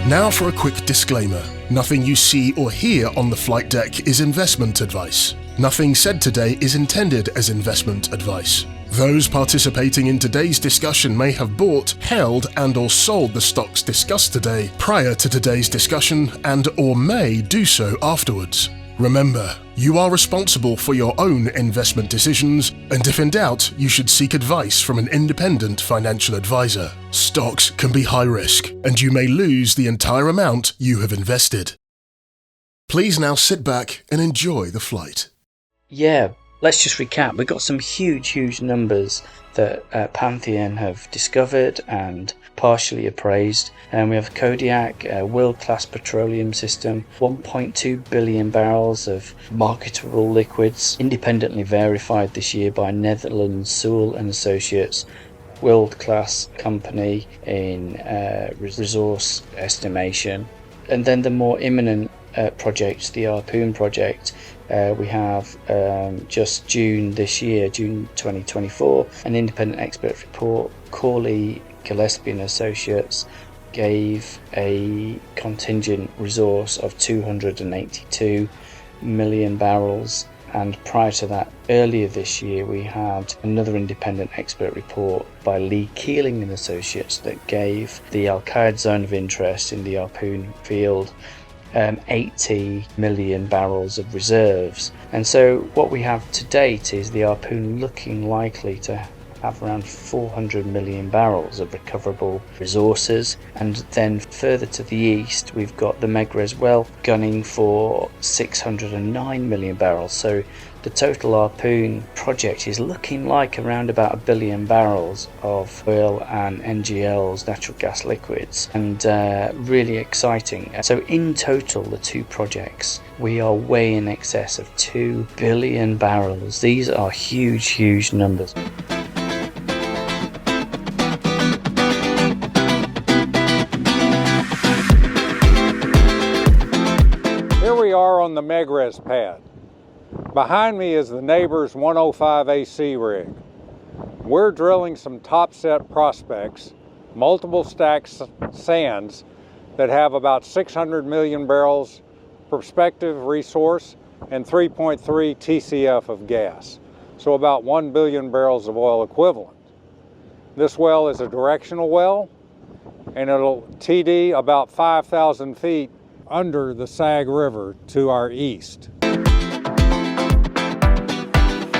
Now for a quick disclaimer. Nothing you see or hear on the flight deck is investment advice. Nothing said today is intended as investment advice. Those participating in today's discussion may have bought, held and/or sold the stocks discussed today prior to today's discussion and/or may do so afterwards. Remember, you are responsible for your own investment decisions, and if in doubt, you should seek advice from an independent financial advisor. Stocks can be high risk, and you may lose the entire amount you have invested. Please now sit back and enjoy the flight. Yeah, let's just recap. We've got some huge numbers that Pantheon have discovered and partially appraised. And we have Kodiak, a world-class petroleum system, 1.2 billion barrels of marketable liquids, independently verified this year by Netherlands Sewell and Associates, world-class company in resource estimation. And then the more imminent projects, the Harpoon project, we have just June this year, June 2024, an independent expert report. Corley, Gillespie and Associates gave a contingent resource of 282 million barrels, and prior to that, earlier this year, we had another independent expert report by Lee Keeling and Associates that gave the Al-Qaeda zone of interest in the Harpoon field 80 million barrels of reserves. And so what we have to date is the Harpoon looking likely to have around 400 million barrels of recoverable resources. And then further to the east, we've got the Megrez well gunning for 609 million barrels. So the total Harpoon project is looking like around about 1 billion barrels of oil and NGLs, natural gas liquids, and really exciting. So in total, the two projects, we are way in excess of 2 billion barrels. These are huge numbers. Here we are on the Megrez pad. Behind me is the neighbor's 105 AC rig. We're drilling some top-set prospects, multiple stack sands that have about 600 million barrels prospective resource and 3.3 TCF of gas, so about 1 billion barrels of oil equivalent. This well is a directional well, and it'll TD about 5,000 feet under the Sag River to our east.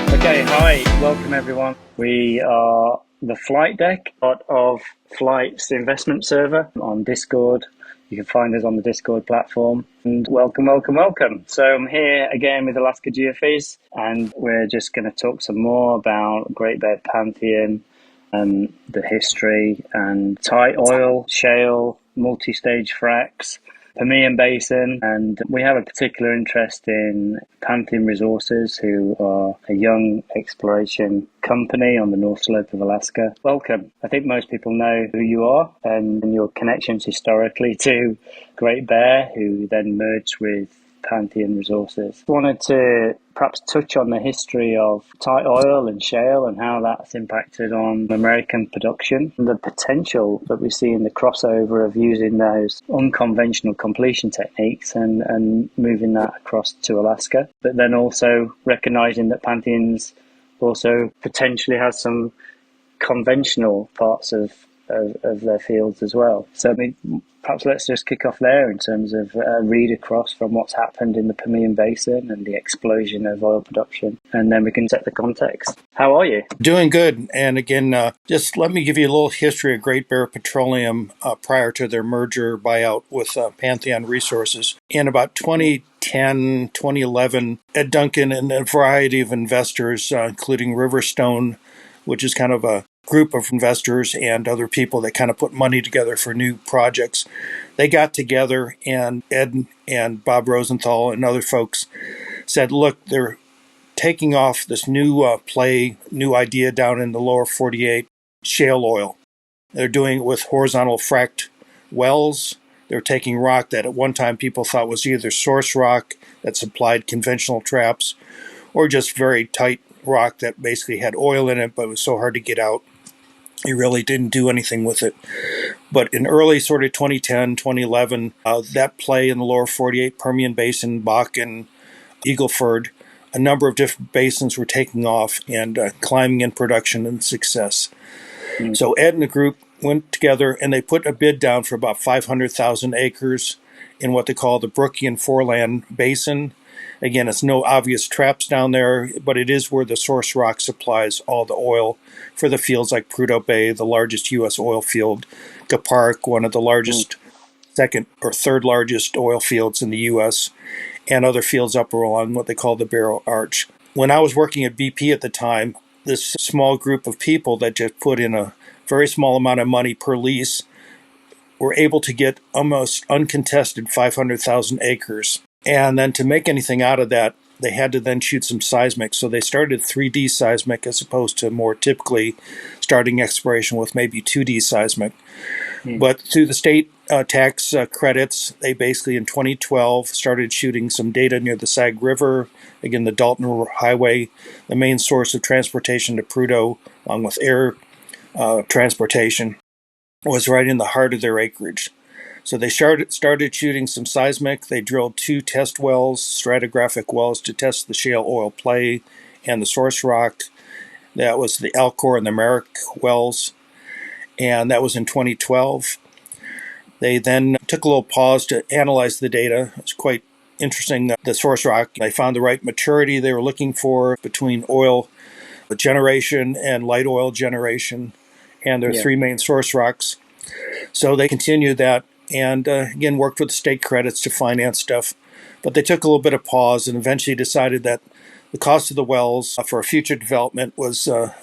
Okay, hi, welcome everyone. We are the Flight Deck, part of Flight's investment server on Discord. You can find us on the Discord platform. And welcome. So I'm here again with AlaskaGeophiz, and we're just going to talk some more about Great Bear Pantheon and the history and tight oil, shale, multistage fracks, Permian Basin, and we have a particular interest in Pantheon Resources, who are a young exploration company on the North Slope of Alaska. Welcome. I think most people know who you are and your connections historically to Great Bear, who then merged with Pantheon Resources. I wanted to perhaps touch on the history of tight oil and shale and how that's impacted on American production, and the potential that we see in the crossover of using those unconventional completion techniques and moving that across to Alaska, but then also recognizing that Pantheon's also potentially has some conventional parts of their fields as well. So I mean, perhaps let's just kick off there in terms of read across from what's happened in the Permian Basin and the explosion of oil production, and then we can set the context. How are you? Doing good. And again, just let me give you a little history of Great Bear Petroleum prior to their merger buyout with Pantheon Resources. In about 2010, 2011, Ed Duncan and a variety of investors, including Riverstone, which is kind of a group of investors and other people that kind of put money together for new projects. They got together, and Ed and Bob Rosenthal and other folks said, look, they're taking off this new new idea down in the lower 48, shale oil. They're doing it with horizontal fracked wells. They're taking rock that at one time people thought was either source rock that supplied conventional traps or just very tight rock that basically had oil in it but was so hard to get out. He really didn't do anything with it. But in early sort of 2010, 2011, that play in the lower 48, Permian Basin, Bakken, Eagle Ford, a number of different basins were taking off and climbing in production and success. So Ed and the group went together and they put a bid down for about 500,000 acres in what they call the Brookian Foreland Basin. Again, it's no obvious traps down there, but it is where the source rock supplies all the oil for the fields like Prudhoe Bay, the largest U.S. oil field, Capark, one of the largest, second or third largest oil fields in the U.S., and other fields up along what they call the Barrow Arch. When I was working at BP at the time, this small group of people that just put in a very small amount of money per lease were able to get almost uncontested 500,000 acres. And then to make anything out of that, they had to then shoot some seismic. So they started 3D seismic as opposed to more typically starting exploration with maybe 2D seismic. But through the state tax credits, they basically in 2012 started shooting some data near the Sag River, again, the Dalton Highway, the main source of transportation to Prudhoe, along with air transportation, was right in the heart of their acreage. So they started shooting some seismic. They drilled 2 test wells, stratigraphic wells, to test the shale oil play and the source rock. That was the Alcor and the Merrick wells, and that was in 2012. They then took a little pause to analyze the data. It's quite interesting. The source rock, they found the right maturity they were looking for between oil generation and light oil generation, and their 3 main source rocks. So they continued that and again worked with the state credits to finance stuff. But they took a little bit of pause and eventually decided that the cost of the wells for future development was a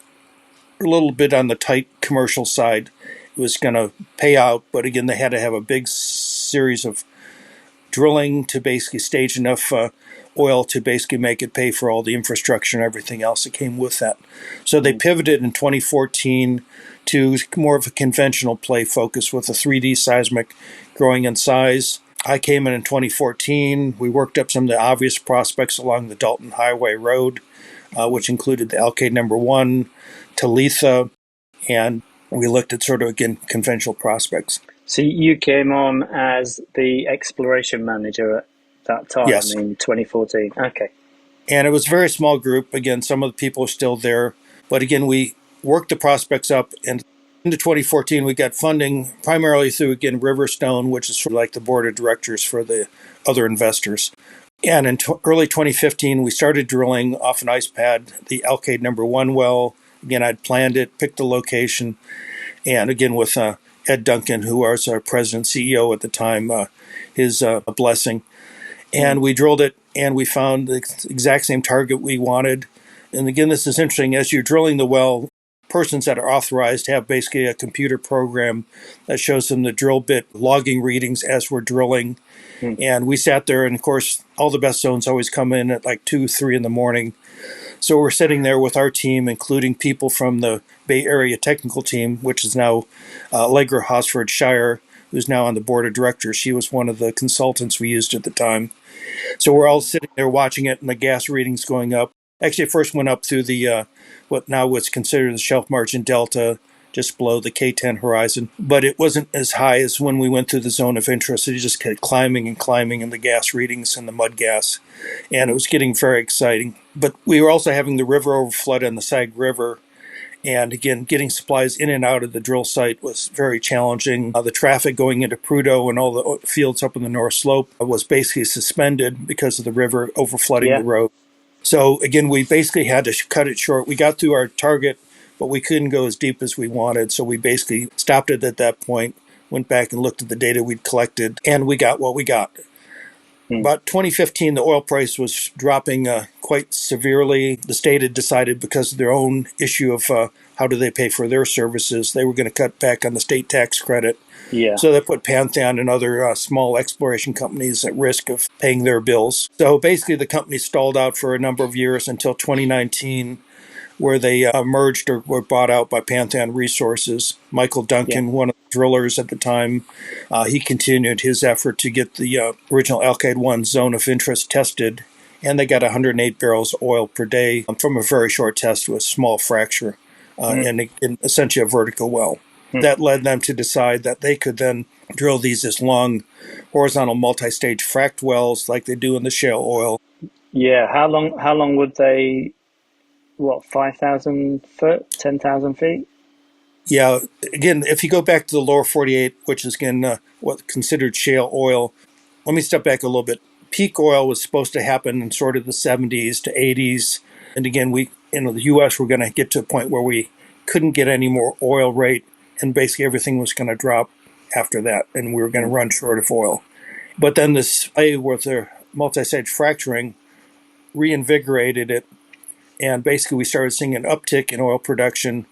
little bit on the tight commercial side. It was going to pay out, but again, they had to have a big series of drilling to basically stage enough oil to basically make it pay for all the infrastructure and everything else that came with that. So they pivoted in 2014 to more of a conventional play focus with a 3D seismic growing in size. I came in 2014. We worked up some of the obvious prospects along the Dalton Highway Road, which included the Alkaid number 1, Talitha, and we looked at sort of, again, conventional prospects. So you came on as the exploration manager at that time, yes, in 2014. Okay. And it was a very small group. Again, some of the people are still there. But again, we worked the prospects up. And into 2014, we got funding primarily through, again, Riverstone, which is sort of like the board of directors for the other investors. And in early 2015, we started drilling off an ice pad, the Alkaid number 1 well. Again, I'd planned it, picked the location. And again, with Ed Duncan, who was our president CEO at the time, his blessing. And we drilled it, and we found the exact same target we wanted. And again, this is interesting. As you're drilling the well, persons that are authorized have basically a computer program that shows them the drill bit logging readings as we're drilling. And we sat there, and of course, all the best zones always come in at like 2, 3 in the morning. So we're sitting there with our team, including people from the Bay Area technical team, which is now Allegra Hosford Shire, who's now on the board of directors. She was one of the consultants we used at the time. So we're all sitting there watching it, and the gas readings going up. Actually, it first went up through the what's considered the shelf margin delta, just below the K10 horizon. But it wasn't as high as when we went through the zone of interest. It just kept climbing and climbing in the gas readings and the mud gas. And it was getting very exciting. But we were also having the river overflood on the Sag River. And again, getting supplies in and out of the drill site was very challenging. The traffic going into Prudhoe and all the fields up in the North Slope was basically suspended because of the river overflooding the road. So again, we basically had to cut it short. We got through our target, but we couldn't go as deep as we wanted. So we basically stopped it at that point, went back and looked at the data we'd collected, and we got what we got. About 2015, the oil price was dropping quite severely. The state had decided, because of their own issue of how do they pay for their services, they were going to cut back on the state tax credit. So they put Pantheon and other small exploration companies at risk of paying their bills. So basically the company stalled out for a number of years until 2019, where they merged or were bought out by Pantheon Resources. Michael Duncan, one of the drillers at the time, he continued his effort to get the original Alkaid 1 zone of interest tested, and they got 108 barrels of oil per day from a very short test with a small fracture and essentially a vertical well. That led them to decide that they could then drill these as long horizontal multi-stage fracked wells like they do in the shale oil. Yeah, how long would they, 5,000 foot, 10,000 feet? Yeah, again, if you go back to the lower 48, which is again what's considered shale oil, let me step back a little bit. Peak oil was supposed to happen in sort of the 70s to 80s. And again, we in the U.S., we're going to get to a point where we couldn't get any more oil rate, and basically everything was going to drop after that, and we were going to run short of oil. But then this play with the multi-stage fracturing reinvigorated it, and basically we started seeing an uptick in oil production.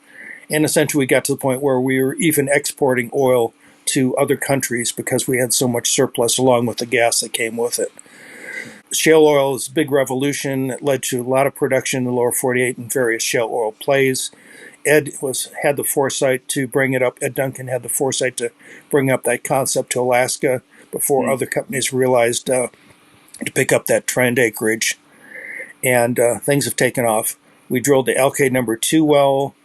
And essentially, we got to the point where we were even exporting oil to other countries because we had so much surplus along with the gas that came with it. Shale oil is a big revolution. It led to a lot of production in the lower 48 and various shale oil plays. Ed had the foresight to bring it up. Ed Duncan had the foresight to bring up that concept to Alaska before other companies realized to pick up that trend acreage. And things have taken off. We drilled the Alkaid number 2 well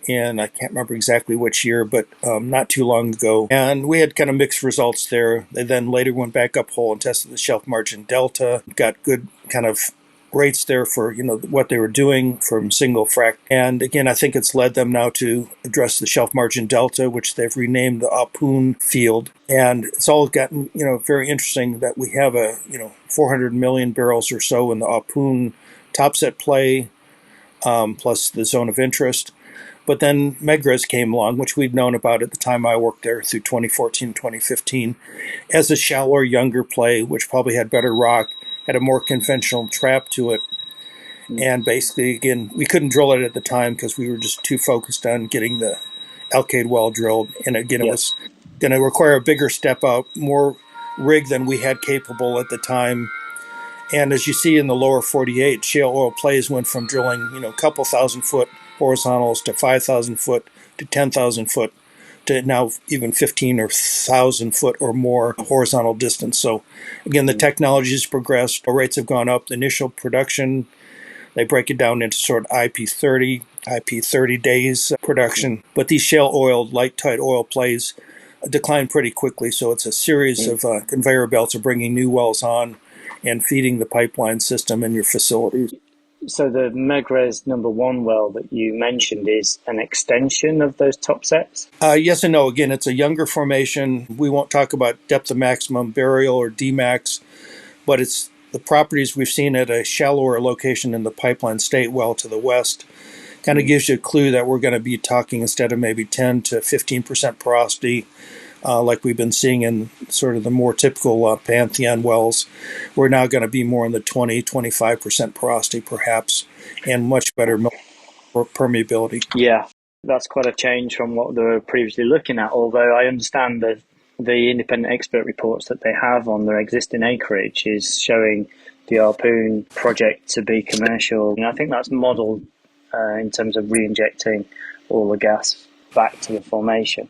in, I can't remember exactly which year, but not too long ago. And we had kind of mixed results there. They then later went back up hole and tested the shelf margin delta. Got good kind of rates there for what they were doing from single frac. And again, I think it's led them now to address the shelf margin delta, which they've renamed the Ahpun field. And it's all gotten very interesting that we have a 400 million barrels or so in the Ahpun topset play, plus the zone of interest. But then Megrez came along, which we'd known about at the time I worked there through 2014, 2015, as a shallower, younger play, which probably had better rock, had a more conventional trap to it. And basically, again, we couldn't drill it at the time because we were just too focused on getting the Alkaid well drilled. And again, it was going to require a bigger step out, more rig than we had capable at the time. And as you see in the lower 48, shale oil plays went from drilling, a couple thousand foot horizontals to 5,000 foot to 10,000 foot to now even 15,000 foot or more horizontal distance. So again, the technology has progressed. Our rates have gone up. The initial production, they break it down into sort of IP 30 days production. But these shale oil, light tight oil plays decline pretty quickly. So it's a series of conveyor belts of bringing new wells on and feeding the pipeline system in your facilities. So the Megrez number 1 well that you mentioned is an extension of those top sets? Yes and no. Again, it's a younger formation. We won't talk about depth of maximum burial or Dmax, but it's the properties we've seen at a shallower location in the Pipeline State well to the west. Kind of gives you a clue that we're going to be talking, instead of maybe 10 to 15% porosity, like we've been seeing in sort of the more typical Pantheon wells, we're now going to be more in the 20-25% porosity perhaps, and much better permeability. Yeah, that's quite a change from what they were previously looking at, although I understand that the independent expert reports that they have on their existing acreage is showing the Ahpun project to be commercial. And I think that's modelled in terms of re-injecting all the gas back to the formation.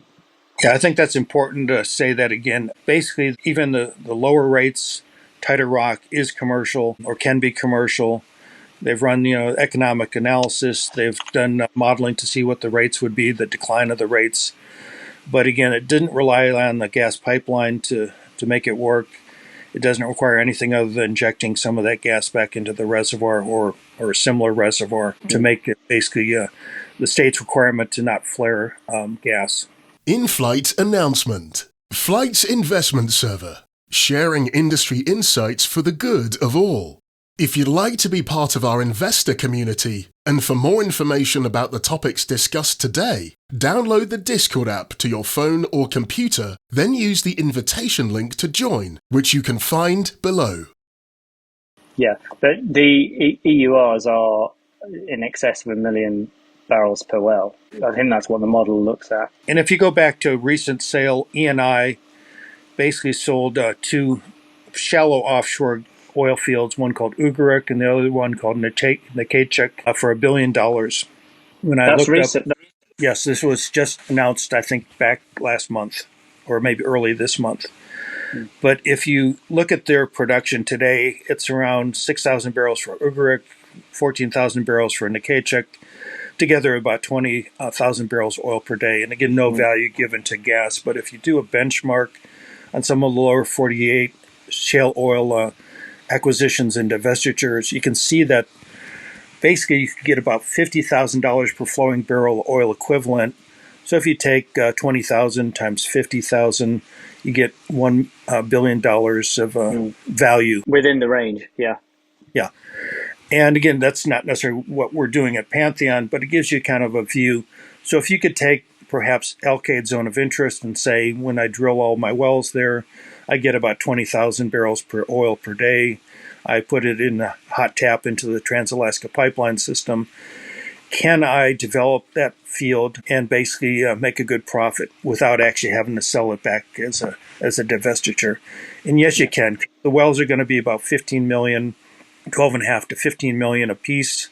Yeah, I think that's important to say that again. Basically, even the lower rates, tighter rock is commercial or can be commercial. They've run, economic analysis. They've done modeling to see what the rates would be, the decline of the rates. But again, it didn't rely on the gas pipeline to make it work. It doesn't require anything other than injecting some of that gas back into the reservoir or a similar reservoir to make it basically the state's requirement to not flare gas. In-flight announcement. Flight's investment server, sharing industry insights for the good of all. If you'd like to be part of our investor community, and for more information about the topics discussed today, download the Discord app to your phone or computer, then use the invitation link to join, which you can find below. Yeah, but the EURs are in excess of 1 million barrels per well. I think that's what the model looks at. And if you go back to a recent sale, E&I basically sold 2 shallow offshore oil fields, one called Ugarik and the other one called Nikachuk, for $1 billion. When I That's looked recent. up, yes, this was just announced, I think, back last month or maybe early this month. But if you look at their production today, it's around 6,000 barrels for Ugarik, 14,000 barrels for Nikachuk, together about 20,000 barrels oil per day. And again, no value given to gas. But if you do a benchmark on some of the lower 48 shale oil acquisitions and divestitures, you can see that basically you could get about $50,000 per flowing barrel oil equivalent. So if you take 20,000 times 50,000, you get $1 billion of value. Within the range, yeah. Yeah. And again, that's not necessarily what we're doing at Pantheon, but it gives you kind of a view. So if you could take perhaps Alkaid zone of interest and say, when I drill all my wells there, I get about 20,000 barrels per oil per day. I put it in a hot tap into the Trans-Alaska pipeline system. Can I develop that field and basically make a good profit without actually having to sell it back as a divestiture? And yes, you can. The wells are going to be about 15 million, 12.5 to 15 million a piece,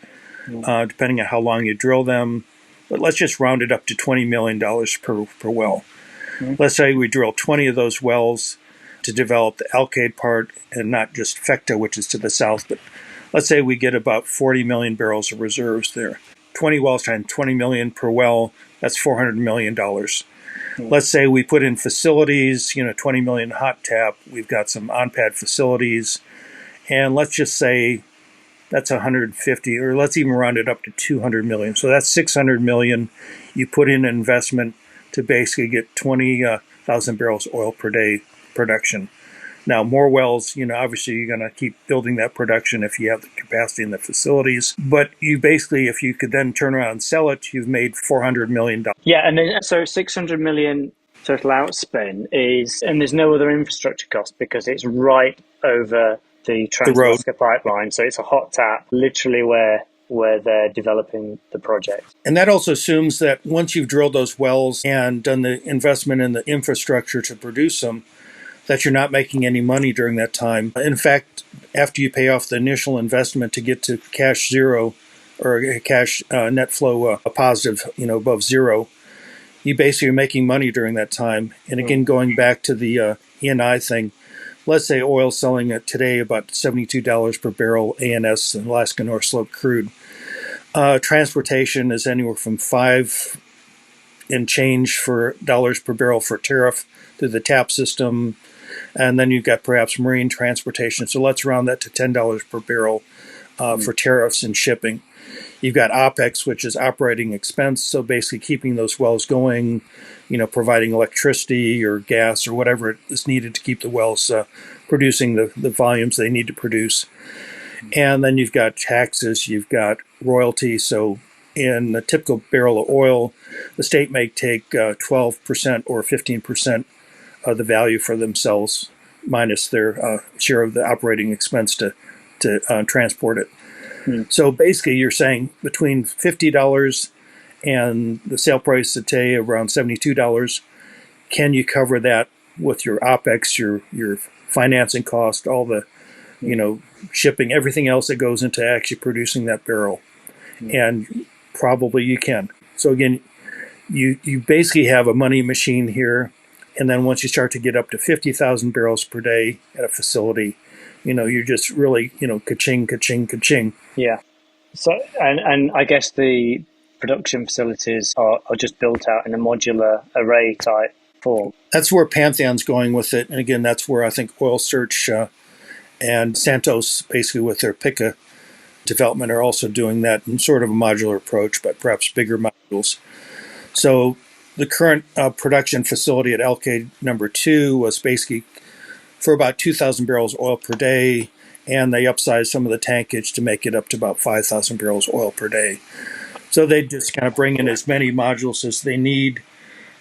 depending on how long you drill them. But let's just round it up to $20 million per well. Let's say we drill 20 of those wells to develop the Alkaid part and not just Fecta, which is to the south, but let's say we get about 40 million barrels of reserves there. 20 wells times 20 million per well, that's $400 million. Let's say we put in facilities, 20 million hot tap. We've got some on-pad facilities. And let's just say that's 150, or let's even round it up to 200 million. So that's 600 million. You put in an investment to basically get 20,000 barrels oil per day production. Now, more wells, obviously you're going to keep building that production if you have the capacity in the facilities. But you basically, if you could then turn around and sell it, you've made $400 million. Yeah, and then so 600 million total outspend is, and there's no other infrastructure cost because it's right over the Trans-Alaska pipeline. So it's a hot tap, literally where they're developing the project. And that also assumes that once you've drilled those wells and done the investment in the infrastructure to produce them, that you're not making any money during that time. In fact, after you pay off the initial investment to get to cash zero or cash net flow positive, above zero, you basically are making money during that time. And again, going back to the E&I thing, let's say oil selling at today about $72 per barrel ANS, Alaska North Slope crude. Transportation is anywhere from $5 and change for dollars per barrel for tariff through the TAP system. And then you've got perhaps marine transportation. So let's round that to $10 per barrel for tariffs and shipping. You've got OPEX, which is operating expense. So basically keeping those wells going, providing electricity or gas or whatever is needed to keep the wells producing the volumes they need to produce. And then you've got taxes, you've got royalty. So in a typical barrel of oil, the state may take 12% or 15% of the value for themselves minus their share of the operating expense to transport it. So basically you're saying between $50 and the sale price today around $72, can you cover that with your OPEX, your financing cost, all the shipping, everything else that goes into actually producing that barrel? And probably you can. So again, you basically have a money machine here. And then once you start to get up to 50,000 barrels per day at a facility, you're just really, ka-ching, ka-ching, ka-ching. Yeah. So, and I guess the production facilities are just built out in a modular array type form. That's where Pantheon's going with it. And again, that's where I think Oil Search and Santos, basically with their PICA development, are also doing that in sort of a modular approach, but perhaps bigger modules. So the current production facility at Alkaid number 2 was basically for about 2,000 barrels oil per day, and they upsized some of the tankage to make it up to about 5,000 barrels oil per day. So they just kind of bring in as many modules as they need.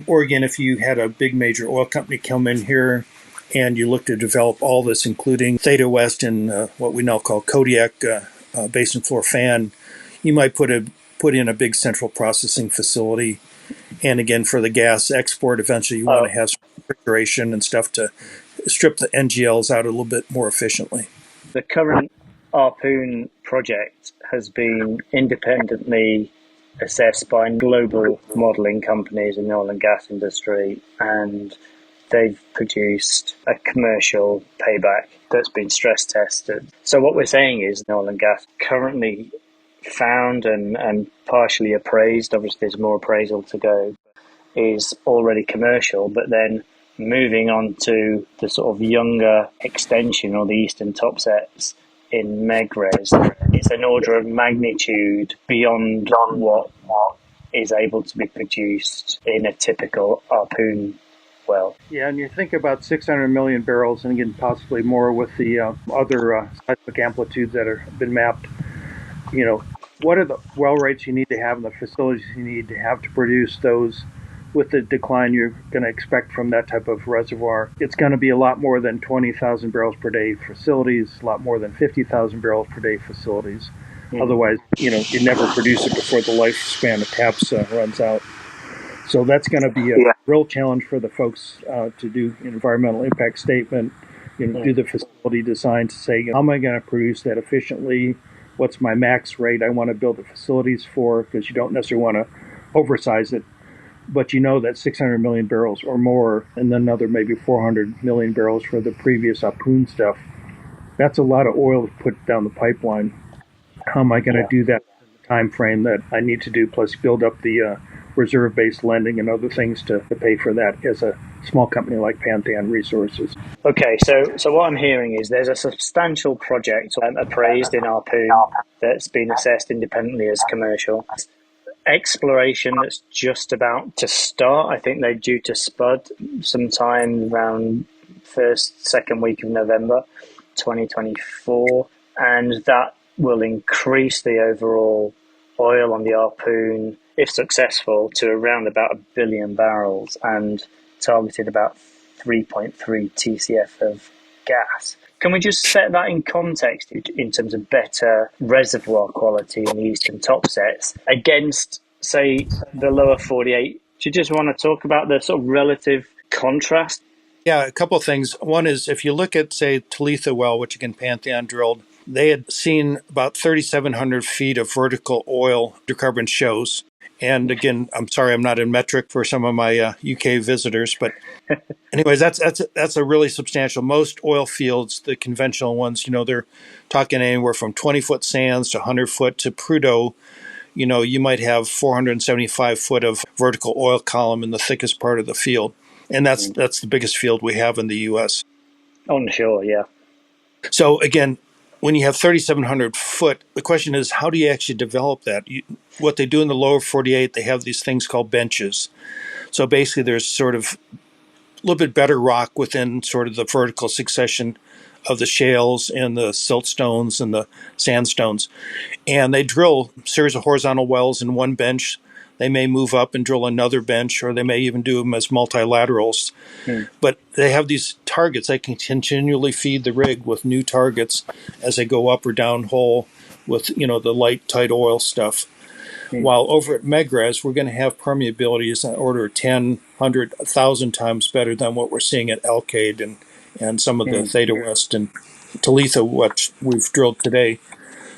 Or again, if you had a big major oil company come in here and you look to develop all this, including Theta West and what we now call Kodiak basin floor fan, you might put in a big central processing facility. And again, for the gas export, eventually you want to have some refrigeration and stuff to strip the NGLs out a little bit more efficiently. The current Harpoon project has been independently assessed by global modelling companies in the oil and gas industry, and they've produced a commercial payback that's been stress tested. So what we're saying is oil and gas currently found and partially appraised, obviously there's more appraisal to go, is already commercial, but then moving on to the sort of younger extension or the eastern topsets in Megrez, it's an order of magnitude beyond what is able to be produced in a typical harpoon well. Yeah, and you think about 600 million barrels, and again, possibly more with the other seismic amplitudes that have been mapped. What are the well rates you need to have and the facilities you need to have to produce those with the decline you're going to expect from that type of reservoir? It's going to be a lot more than 20,000 barrels per day facilities, a lot more than 50,000 barrels per day facilities. Otherwise, you never produce it before the lifespan of taps runs out. So that's going to be a real challenge for the folks to do an environmental impact statement, do the facility design to say, how am I going to produce that efficiently? What's my max rate I want to build the facilities for? Because you don't necessarily want to oversize it. But that 600 million barrels or more, and then another maybe 400 million barrels for the previous harpoon stuff, that's a lot of oil to put down the pipeline. How am I going to do that in the time frame that I need to do, plus build up the reserve-based lending and other things to pay for that as a small company like Pantheon Resources? Okay, so what I'm hearing is there's a substantial project appraised in harpoon that's been assessed independently as commercial. Exploration that's just about to start. I think they're due to spud sometime around second week of November 2024, and that will increase the overall oil on the harpoon, if successful, to around about 1 billion barrels and targeted about 3.3 TCF of gas. Can we just set that in context in terms of better reservoir quality in the eastern topsets against, say, the lower 48? Do you just want to talk about the sort of relative contrast? Yeah, a couple of things. One is if you look at, say, Talitha well, which again Pantheon drilled, they had seen about 3,700 feet of vertical oil hydrocarbon shows. And again, I'm sorry, I'm not in metric for some of my UK visitors, but anyways, that's a really substantial. Most oil fields, the conventional ones, they're talking anywhere from 20-foot sands to 100-foot to Prudhoe. You might have 475 foot of vertical oil column in the thickest part of the field, and that's the biggest field we have in the U.S. Onshore, yeah. So again, when you have 3,700 foot, the question is, how do you actually develop that? What they do in the lower 48, they have these things called benches. So basically there's sort of a little bit better rock within sort of the vertical succession of the shales and the siltstones and the sandstones. And they drill a series of horizontal wells in one bench. They may move up and drill another bench, or they may even do them as multilaterals. But they have these targets. They can continually feed the rig with new targets as they go up or down hole with, the light, tight oil stuff. While over at Megrez, we're going to have permeability is an order of 10, 100, 1,000 times better than what we're seeing at Alkaid and some of the Theta West and Talitha, what we've drilled today.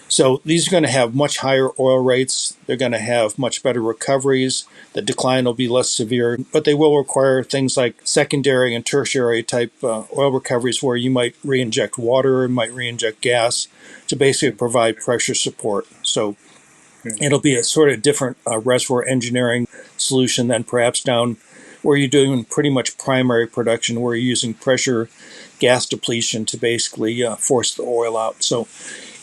So these are going to have much higher oil rates. They're going to have much better recoveries. The decline will be less severe, but they will require things like secondary and tertiary type oil recoveries where you might re-inject water and might re-inject gas to basically provide pressure support. So it'll be a sort of different reservoir engineering solution than perhaps down where you're doing pretty much primary production, where you're using pressure gas depletion to basically force the oil out. So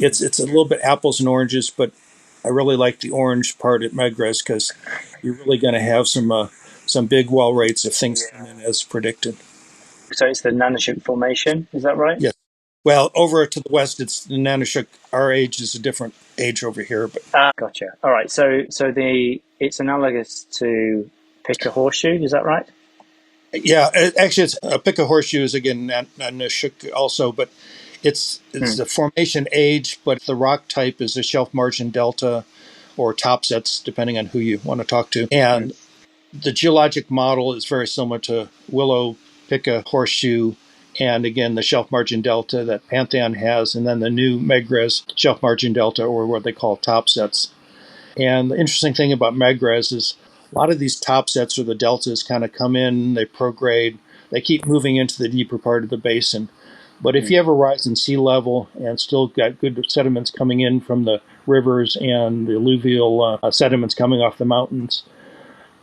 it's a little bit apples and oranges, but I really like the orange part at Megrez because you're really going to have some big well rates if things come in as predicted. So it's the Nanushuk Formation, is that right? Yes. Well, over to the west, it's the Nanushuk. Our age is a different age over here, but gotcha. All right. So it's analogous to pick a horseshoe, is that right? Yeah, actually, it's a pick a horseshoe is again Nanushuk also, but it's the formation age, but the rock type is a shelf margin delta or topsets, depending on who you want to talk to. And the geologic model is very similar to Willow, pick a horseshoe, and again, the shelf margin delta that Pantheon has, and then the new Megrez shelf margin delta, or what they call topsets. And the interesting thing about Megrez is a lot of these topsets or the deltas kind of come in, they prograde, they keep moving into the deeper part of the basin. But if you have a rise in sea level and still got good sediments coming in from the rivers and the alluvial sediments coming off the mountains,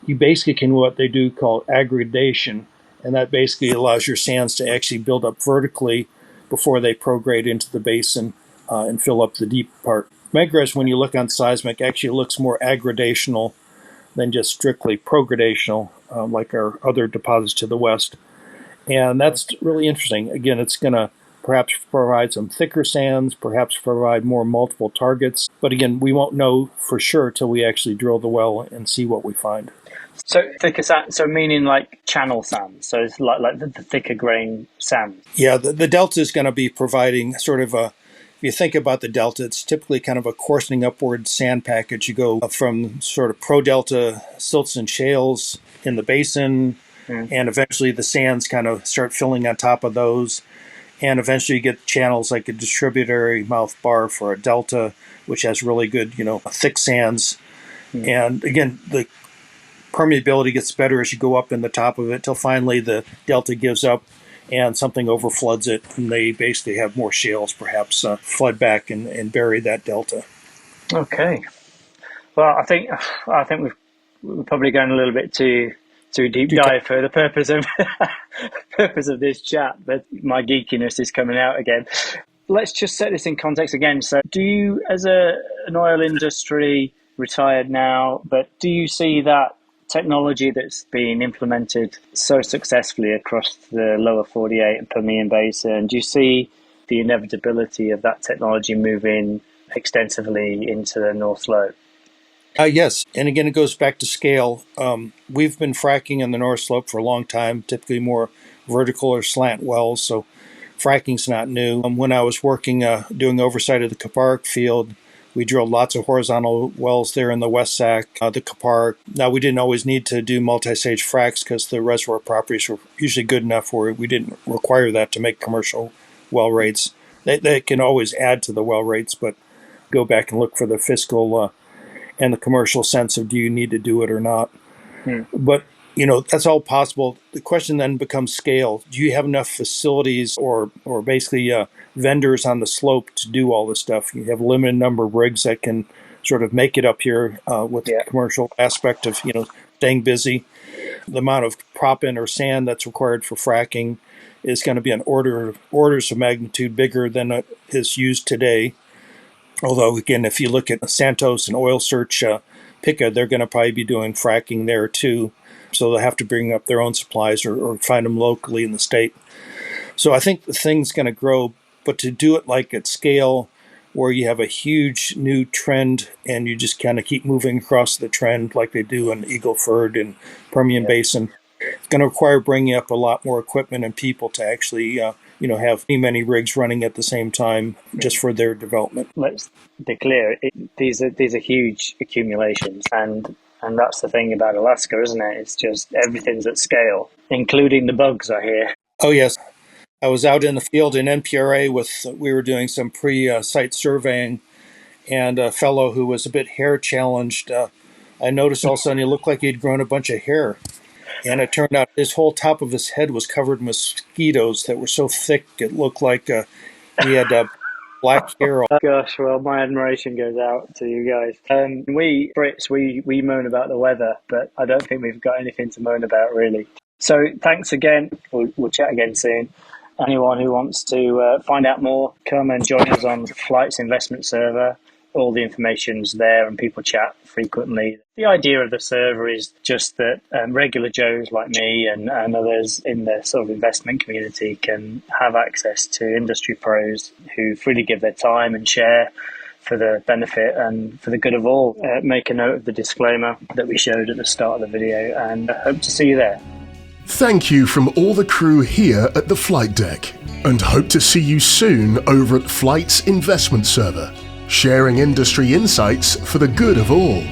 you basically can what they do call aggradation, and that basically allows your sands to actually build up vertically before they prograde into the basin and fill up the deep part. Megrez, when you look on seismic, actually looks more aggradational than just strictly progradational, like our other deposits to the west. And that's really interesting. Again, it's going to perhaps provide some thicker sands, perhaps provide more multiple targets. But again, we won't know for sure till we actually drill the well and see what we find. So thicker sand, so meaning like channel sand. So it's like the thicker grain sand. Yeah, the delta is going to be providing sort of a, if you think about the delta, it's typically kind of a coarsening upward sand package. You go from sort of pro-delta silts and shales in the basin, and eventually the sands kind of start filling on top of those. And eventually you get channels like a distributary mouth bar for a delta, which has really good, thick sands. And again, the permeability gets better as you go up in the top of it till finally the delta gives up and something overfloods it. And they basically have more shales perhaps flood back and bury that delta. Okay. Well, I think we're probably going a little bit too deep dive for the purpose of this chat, but my geekiness is coming out again. Let's just set this in context again. So do you, as an oil industry, retired now, but do you see that technology that's been implemented so successfully across the lower 48 and Permian Basin, do you see the inevitability of that technology moving extensively into the North Slope? Yes. And again, it goes back to scale. We've been fracking in the North Slope for a long time, typically more vertical or slant wells. So fracking's not new. When I was working, doing oversight of the Cuppa field, we drilled lots of horizontal wells there in the West Sac, the Cuppa. Now, we didn't always need to do multistage fracks because the reservoir properties were usually good enough where we didn't require that to make commercial well rates. They can always add to the well rates, but go back and look for the fiscal and the commercial sense of do you need to do it or not. But, that's all possible. The question then becomes scale. Do you have enough facilities or basically vendors on the slope to do all this stuff? You have a limited number of rigs that can sort of make it up here with the commercial aspect of, staying busy. The amount of proppant or sand that's required for fracking is going to be an orders of magnitude bigger than is used today. Although, again, if you look at Santos and Oil Search, Pika, they're going to probably be doing fracking there too. So they'll have to bring up their own supplies or find them locally in the state. So I think the thing's going to grow, but to do it like at scale where you have a huge new trend and you just kind of keep moving across the trend like they do in Eagle Ford and Permian Basin, it's going to require bringing up a lot more equipment and people to actually have many rigs running at the same time just for their development. Let's be clear, these are huge accumulations, and that's the thing about Alaska, isn't it? It's just everything's at scale, including the bugs, I hear. Oh, yes. I was out in the field in NPRA we were doing some pre-site surveying, and a fellow who was a bit hair challenged, I noticed all of a sudden he looked like he'd grown a bunch of hair. And it turned out his whole top of his head was covered in mosquitoes that were so thick it looked like he had black hair. Gosh, well, my admiration goes out to you guys. We Brits, we moan about the weather, but I don't think we've got anything to moan about, really. So thanks again. We'll chat again soon. Anyone who wants to find out more, come and join us on Flight's investment server. All the information's there and people chat frequently. The idea of the server is just that regular Joes like me and others in the sort of investment community can have access to industry pros who freely give their time and share for the benefit and for the good of all. Make a note of the disclaimer that we showed at the start of the video, and I hope to see you there. Thank you from all the crew here at the Flight Deck, and hope to see you soon over at Flight's investment server, sharing industry insights for the good of all.